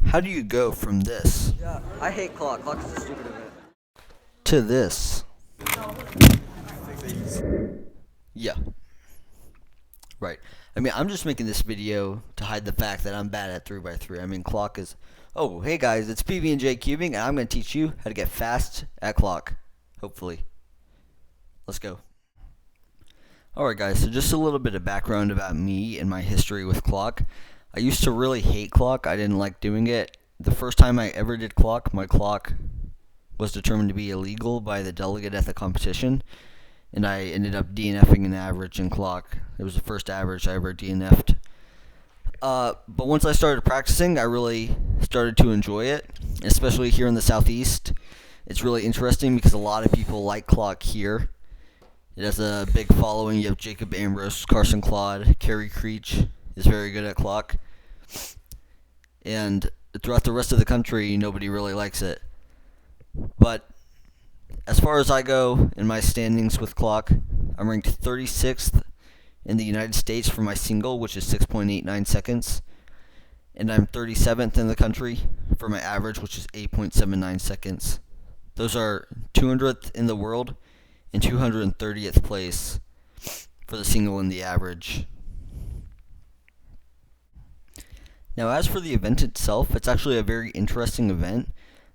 How do you go from this Yeah, I hate clock. Clock is a stupid event. to this? Yeah, right. I mean, I'm just making this video to hide the fact that I'm bad at 3x3. I mean, clock is... Oh, hey guys, it's PB&J Cubing, and I'm going to teach you how to get fast at clock. Hopefully. Let's go. Alright guys, so just a little bit of background about me and my history with clock. I used to really hate clock. I didn't like doing it. The first time I ever did clock, my clock was determined to be illegal by the delegate at the competition, and I ended up DNFing an average in clock. It was the first average I ever DNF'd. But once I started practicing, I really started to enjoy it, especially here in the Southeast. It's really interesting because a lot of people like clock here. It has a big following. You have Jacob Ambrose, Carson Claude, Kerry Creech is very good at clock. And throughout the rest of the country, nobody really likes it. But as far as I go in my standings with clock, I'm ranked 36th in the United States for my single, which is 6.89 seconds. And I'm 37th in the country for my average, which is 8.79 seconds. Those are 200th in the world and 230th place for the single and the average. Now, as for the event itself, it's actually a very interesting event.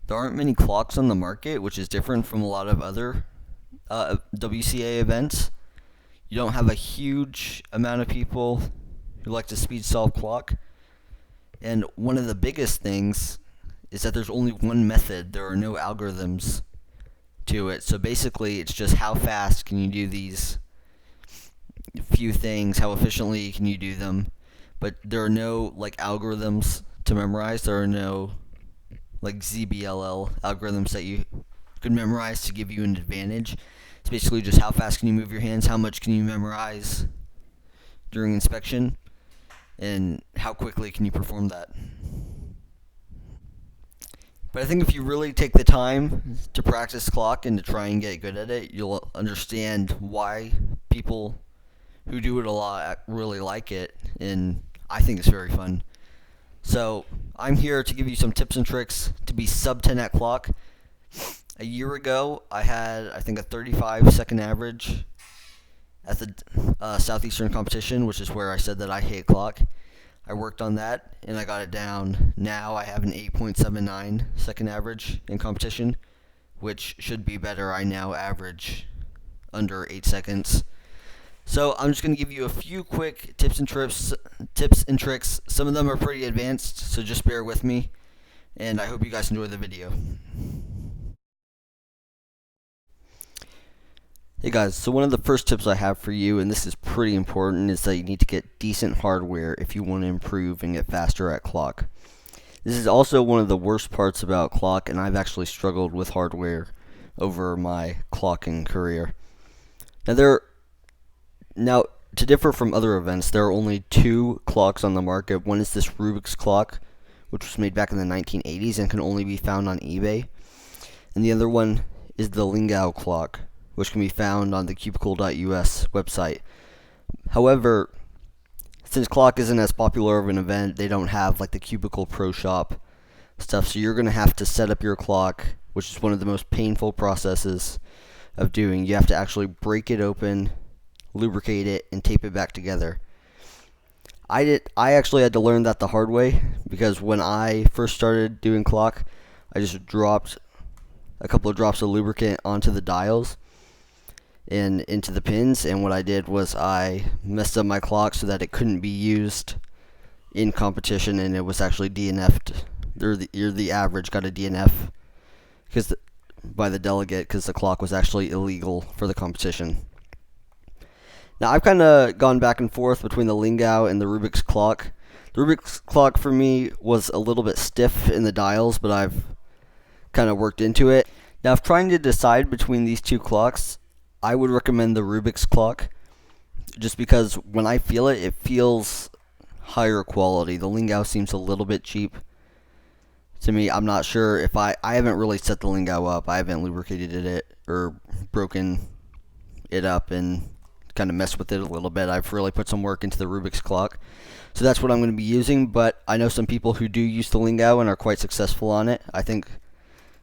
There aren't many clocks on the market, which is different from a lot of other WCA events. You don't have a huge amount of people who like to speed solve clock. And one of the biggest things is that there's only one method. There are no algorithms to it. So basically, it's just how fast can you do these few things, how efficiently can you do them. But there are no like algorithms to memorize. There are no like ZBLL algorithms that you could memorize to give you an advantage. It's basically just how fast can you move your hands, how much can you memorize during inspection, and how quickly can you perform that. But I think if you really take the time to practice clock and to try and get good at it, you'll understand why people who do it a lot really like it, and I think it's very fun. So I'm here to give you some tips and tricks to be sub 10 at clock. A year ago, I had, I think, a 35-second average at the Southeastern competition, which is where I said that I hate clock. I worked on that, and I got it down. Now I have an 8.79 second average in competition, which should be better. I now average under 8 seconds. So I'm just going to give you a few quick tips and tricks. Some of them are pretty advanced, so just bear with me, and I hope you guys enjoy the video. Hey guys, so one of the first tips I have for you, and this is pretty important, is that you need to get decent hardware if you want to improve and get faster at clock. This is also one of the worst parts about clock, and I've actually struggled with hardware over my clocking career. Now, to differ from other events, there are only two clocks on the market. One is this Rubik's clock, which was made back in the 1980s and can only be found on eBay. And the other one is the Lingao clock, which can be found on the cubicle.us website. However, since clock isn't as popular of an event, they don't have like the Cubicle Pro Shop stuff, so you're going to have to set up your clock, which is one of the most painful processes of doing. You have to actually break it open, lubricate it, and tape it back together. I actually had to learn that the hard way, because when I first started doing clock, I just dropped a couple of drops of lubricant onto the dials and into the pins, and what I did was I messed up my clock so that it couldn't be used in competition, and it was actually DNF'd. The average got a DNF by the delegate because the clock was actually illegal for the competition. Now, I've kind of gone back and forth between the Lingao and the Rubik's clock. The Rubik's clock for me was a little bit stiff in the dials, but I've kind of worked into it. Now, if trying to decide between these two clocks, I would recommend the Rubik's clock, just because when I feel it, it feels higher quality. The Lingao seems a little bit cheap to me. I'm not sure if I haven't really set the Lingao up. I haven't lubricated it or broken it up and kind of mess with it a little bit. I've really put some work into the Rubik's clock. So that's what I'm going to be using, but I know some people who do use the Lingao and are quite successful on it. I think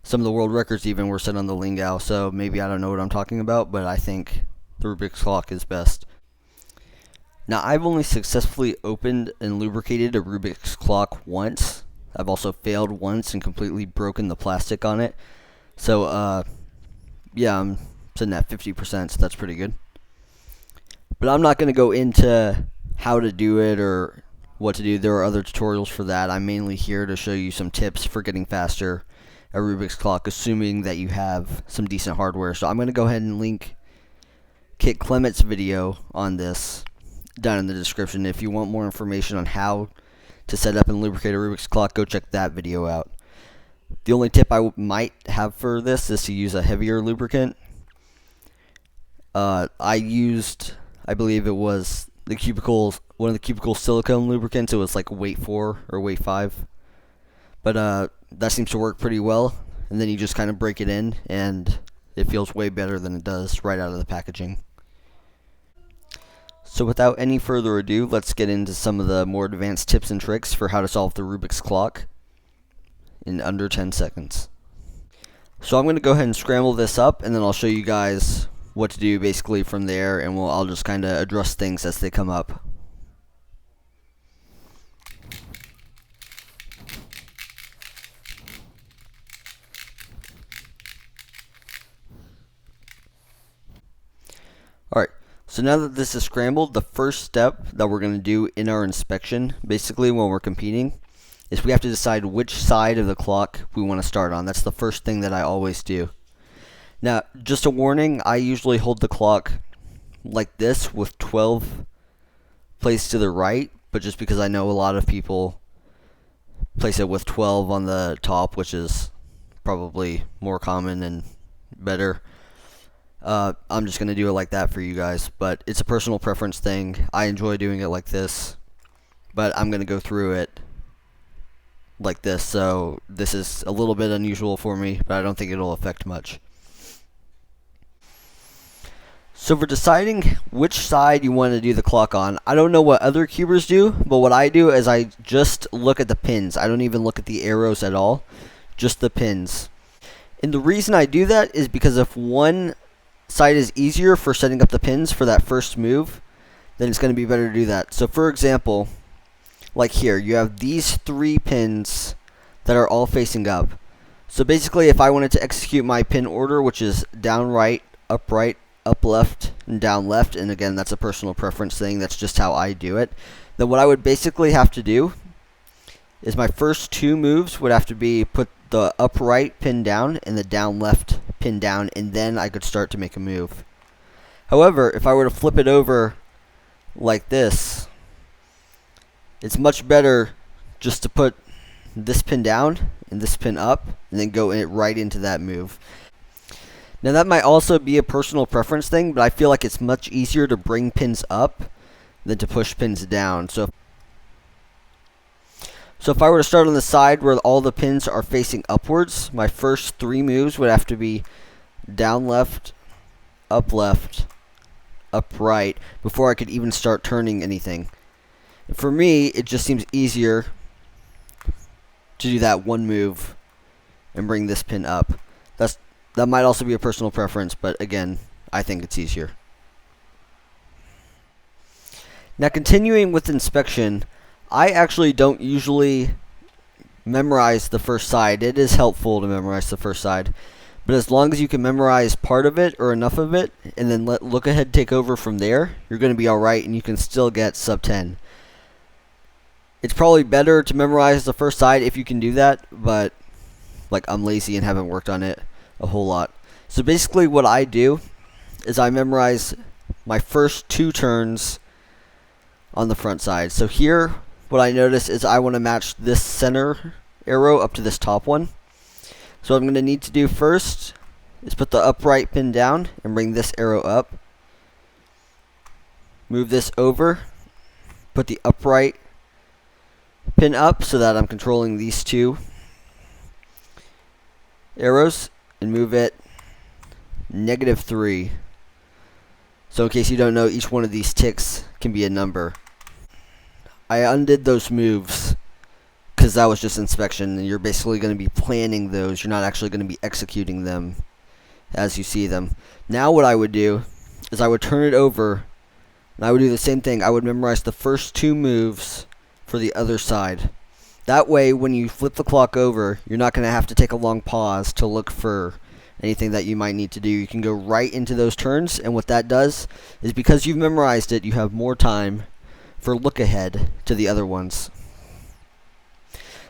some of the world records even were set on the Lingao, so maybe I don't know what I'm talking about, but I think the Rubik's clock is best. Now, I've only successfully opened and lubricated a Rubik's clock once. I've also failed once and completely broken the plastic on it. So, yeah, I'm sitting at 50%, so that's pretty good. But I'm not going to go into how to do it or what to do. There are other tutorials for that. I'm mainly here to show you some tips for getting faster at Rubik's clock, assuming that you have some decent hardware. So I'm going to go ahead and link Kit Clement's video on this down in the description. If you want more information on how to set up and lubricate a Rubik's clock, go check that video out. The only tip I might have for this is to use a heavier lubricant. I used, I believe it was one of the cubicle silicone lubricants. It was like weight 4 or weight 5. But that seems to work pretty well. And then you just kind of break it in, and it feels way better than it does right out of the packaging. So without any further ado, let's get into some of the more advanced tips and tricks for how to solve the Rubik's clock in under 10 seconds. So I'm going to go ahead and scramble this up, and then I'll show you guys what to do basically from there, and I'll just kind of address things as they come up. Alright, so now that this is scrambled, the first step that we're going to do in our inspection, basically when we're competing, is we have to decide which side of the clock we want to start on. That's the first thing that I always do. Now, just a warning, I usually hold the clock like this with 12 placed to the right, but just because I know a lot of people place it with 12 on the top, which is probably more common and better, I'm just going to do it like that for you guys. But it's a personal preference thing. I enjoy doing it like this, but I'm going to go through it like this, so this is a little bit unusual for me, but I don't think it'll affect much. So for deciding which side you want to do the clock on, I don't know what other cubers do, but what I do is I just look at the pins. I don't even look at the arrows at all, just the pins. And the reason I do that is because if one side is easier for setting up the pins for that first move, then it's going to be better to do that. So for example, like here, you have these 3 pins that are all facing up. So basically, if I wanted to execute my pin order, which is down right, up left, and down left, and again, that's a personal preference thing, that's just how I do it, then what I would basically have to do is my first 2 moves would have to be put the up right pin down and the down left pin down, and then I could start to make a move. However, if I were to flip it over like this, it's much better just to put this pin down and this pin up, and then go right into that move. Now that might also be a personal preference thing, but I feel like it's much easier to bring pins up than to push pins down. So if I were to start on the side where all the pins are facing upwards, my first 3 moves would have to be down left, up right, before I could even start turning anything. For me, it just seems easier to do that one move and bring this pin up. That might also be a personal preference, but again, I think it's easier. Now, continuing with inspection, I actually don't usually memorize the first side. It is helpful to memorize the first side, but as long as you can memorize part of it or enough of it, and then let look ahead take over from there, you're going to be alright, and you can still get sub 10. It's probably better to memorize the first side if you can do that, but like I'm lazy and haven't worked on it a whole lot. So basically what I do is I memorize my first 2 turns on the front side. So here, what I notice is I want to match this center arrow up to this top one. So what I'm going to need to do first is put the upright pin down and bring this arrow up. Move this over, put the upright pin up so that I'm controlling these 2 arrows, and move it -3. So in case you don't know, each one of these ticks can be a number. I undid those moves because that was just inspection, and you're basically going to be planning those. You're not actually going to be executing them as you see them. Now what I would do is I would turn it over, and I would do the same thing. I would memorize the first two moves for the other side. That way, when you flip the clock over, you're not going to have to take a long pause to look for anything that you might need to do. You can go right into those turns, and what that does is because you've memorized it, you have more time for look ahead to the other ones.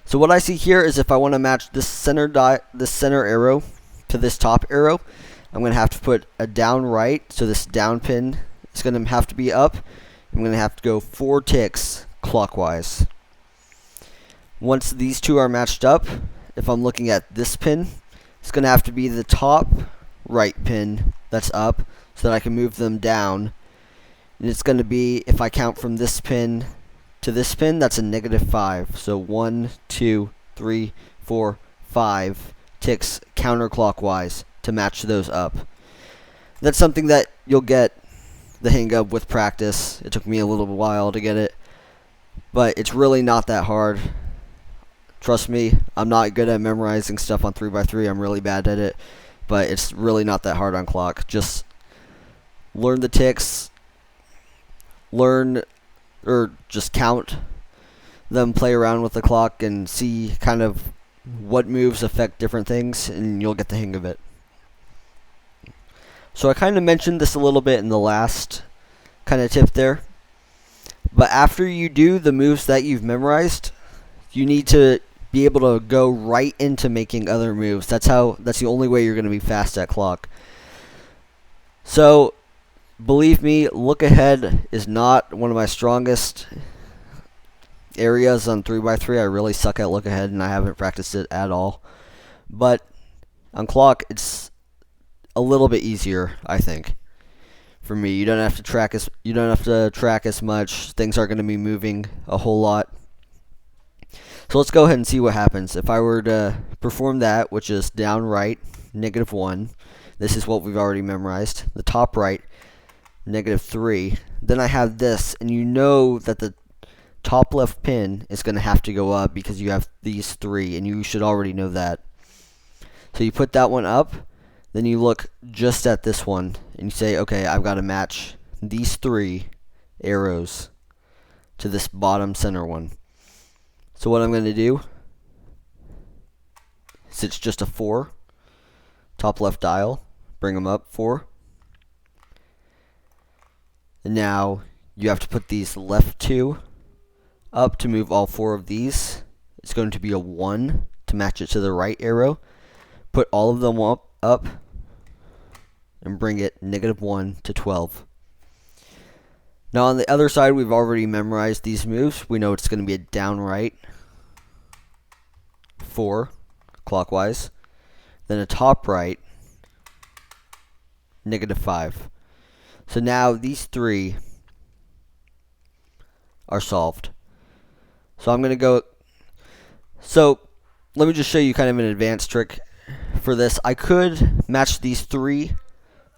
So what I see here is if I want to match this center arrow to this top arrow, I'm going to have to put a down right, so this down pin is going to have to be up. I'm going to have to go 4 ticks clockwise. Once these two are matched up, if I'm looking at this pin, it's going to have to be the top right pin that's up so that I can move them down. And it's going to be, if I count from this pin to this pin, that's a -5. So 1, 2, 3, 4, 5 ticks counterclockwise to match those up. That's something that you'll get the hang of with practice. It took me a little while to get it, but it's really not that hard. Trust me, I'm not good at memorizing stuff on 3x3. I'm really bad at it, but it's really not that hard on clock. Just learn the ticks, learn or just count them, play around with the clock, and see kind of what moves affect different things, and you'll get the hang of it. So I kind of mentioned this a little bit in the last kind of tip there, but after you do the moves that you've memorized, you need to be able to go right into making other moves. That's the only way you're going to be fast at clock. So believe me, look ahead is not one of my strongest areas on 3x3. I really suck at look ahead, and I haven't practiced it at all. But on clock, it's a little bit easier, I think. For me, you don't have to track as much. Things are going to be moving a whole lot. So let's go ahead and see what happens. If I were to perform that, which is down right, -1, this is what we've already memorized. The top right, -3. Then I have this, and you know that the top left pin is going to have to go up because you have these 3, and you should already know that. So you put that one up, then you look just at this one, and you say, okay, I've got to match these 3 arrows to this bottom center one. So what I'm going to do is it's just a 4, top left dial, bring them up 4. And now you have to put these left 2 up to move all 4 of these. It's going to be a 1 to match it to the right arrow. Put all of them up and bring it -1 to 12. Now on the other side, we've already memorized these moves. We know it's going to be a down right, 4 clockwise, then a top right, -5. So now these 3 are solved. So I'm going to go. So let me just show you kind of an advanced trick for this. I could match these 3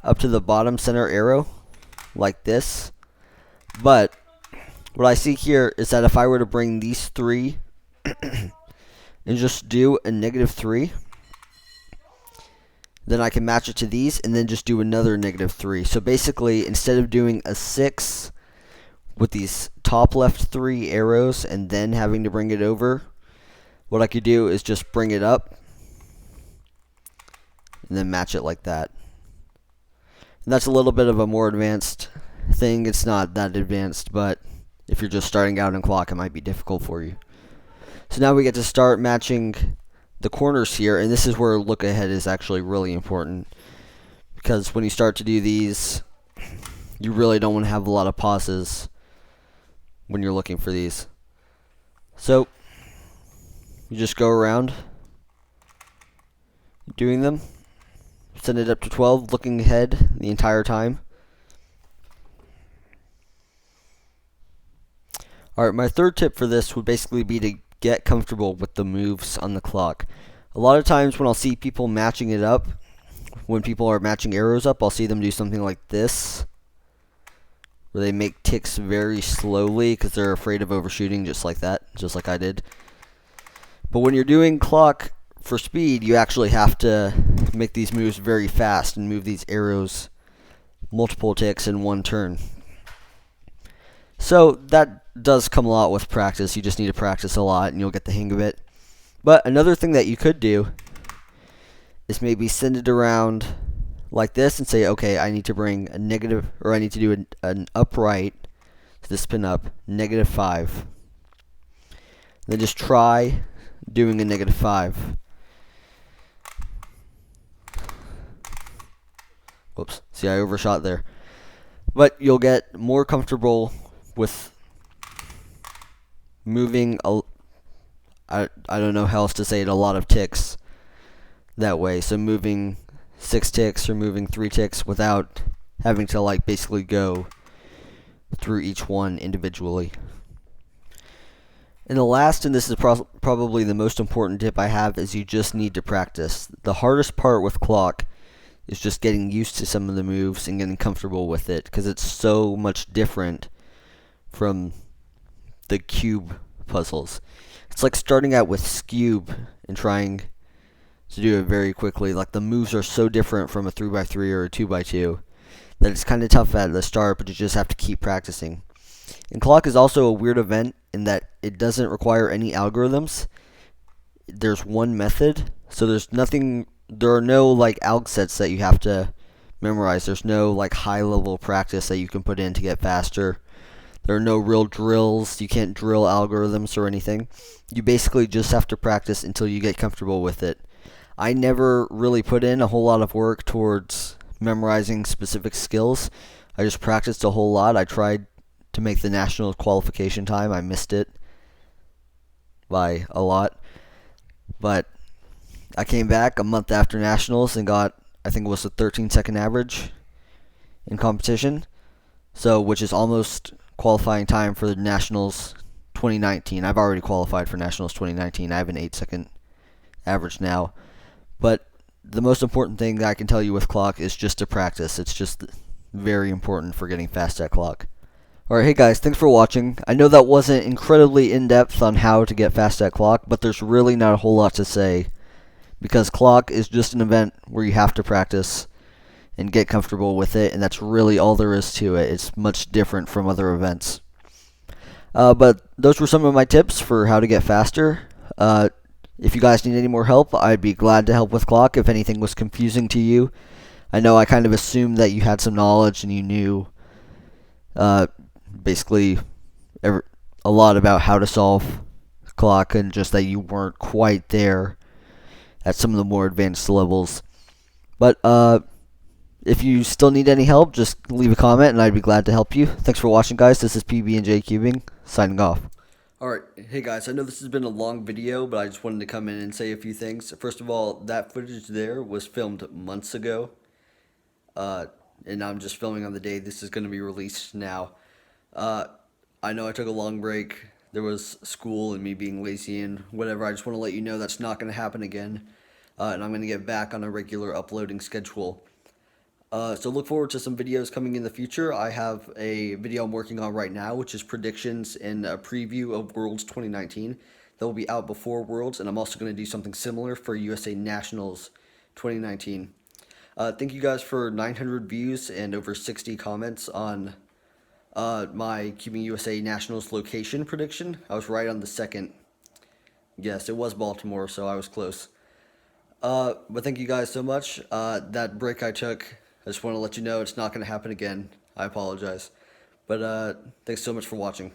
up to the bottom center arrow like this. But what I see here is that if I were to bring these 3 and just do a -3, then I can match it to these and then just do another -3. So basically, instead of doing a 6 with these top left 3 arrows and then having to bring it over, what I could do is just bring it up and then match it like that. And that's a little bit of a more advanced thing. It's not that advanced, but if you're just starting out in clock, it might be difficult for you. So now we get to start matching the corners here, and this is where look ahead is actually really important, because when you start to do these, you really don't want to have a lot of pauses when you're looking for these. So you just go around doing them, send it up to 12, looking ahead the entire time. Alright, my third tip for this would basically be to get comfortable with the moves on the clock. A lot of times when I'll see people matching it up, when people are matching arrows up, I'll see them do something like this. where they make ticks very slowly because they're afraid of overshooting, just like that, just like I did. But when you're doing clock for speed, you actually have to make these moves very fast and move these arrows multiple ticks in one turn. So that does come a lot with practice. You just need to practice a lot and you'll get the hang of it. But another thing that you could do is maybe send it around like this and say, okay, I need to bring a negative, or I need to do an upright to the spin up, -5. Then just try doing a -5. Whoops, see, I overshot there. But you'll get more comfortable with moving I don't know how else to say it, a lot of ticks that way. So moving 6 ticks or moving 3 ticks without having to like basically go through each one individually. And the last, and this is probably the most important tip I have, is you just need to practice. The hardest part with clock is just getting used to some of the moves and getting comfortable with it, because it's so much different from the cube puzzles. It's like starting out with Scube and trying to do it very quickly. Like, the moves are so different from a 3x3 or a 2x2 that it's kind of tough at the start, but you just have to keep practicing. And clock is also a weird event in that it doesn't require any algorithms. There's one method, so there are no like alg sets that you have to memorize. There's no like high level practice that you can put in to get faster. There are no real drills. You can't drill algorithms or anything. You basically just have to practice until you get comfortable with it. I never really put in a whole lot of work towards memorizing specific skills. I just practiced a whole lot. I tried to make the national qualification time. I missed it by a lot. But I came back a month after nationals and got, I think it was a 13-second average in competition. So, which is almost qualifying time for the Nationals 2019. I've already qualified for Nationals 2019. I have an 8-second average now. But the most important thing that I can tell you with clock is just to practice. It's just very important for getting fast at clock. Alright, hey guys, thanks for watching. I know that wasn't incredibly in-depth on how to get fast at clock, but there's really not a whole lot to say, because clock is just an event where you have to practice and get comfortable with it, and that's really all there is to it. It's much different from other events. But those were some of my tips for how to get faster. If you guys need any more help, I'd be glad to help with clock if anything was confusing to you. I know I kind of assumed that you had some knowledge and you knew basically a lot about how to solve clock, and just that you weren't quite there at some of the more advanced levels. But if you still need any help, just leave a comment and I'd be glad to help you. Thanks for watching, guys. This is PB&J Cubing, signing off. Alright, hey guys, I know this has been a long video, but I just wanted to come in and say a few things. First of all, that footage there was filmed months ago, and I'm just filming on the day this is going to be released now. I know I took a long break. There was school and me being lazy and whatever. I just want to let you know that's not going to happen again, and I'm going to get back on a regular uploading schedule. So look forward to some videos coming in the future. I have a video I'm working on right now, which is predictions and a preview of Worlds 2019. That will be out before Worlds, and I'm also going to do something similar for USA Nationals 2019. Thank you guys for 900 views and over 60 comments on my Cubing USA Nationals location prediction. I was right on the second. Yes, it was Baltimore, so I was close. But thank you guys so much. That break I took, I just want to let you know it's not going to happen again. I apologize. But thanks so much for watching.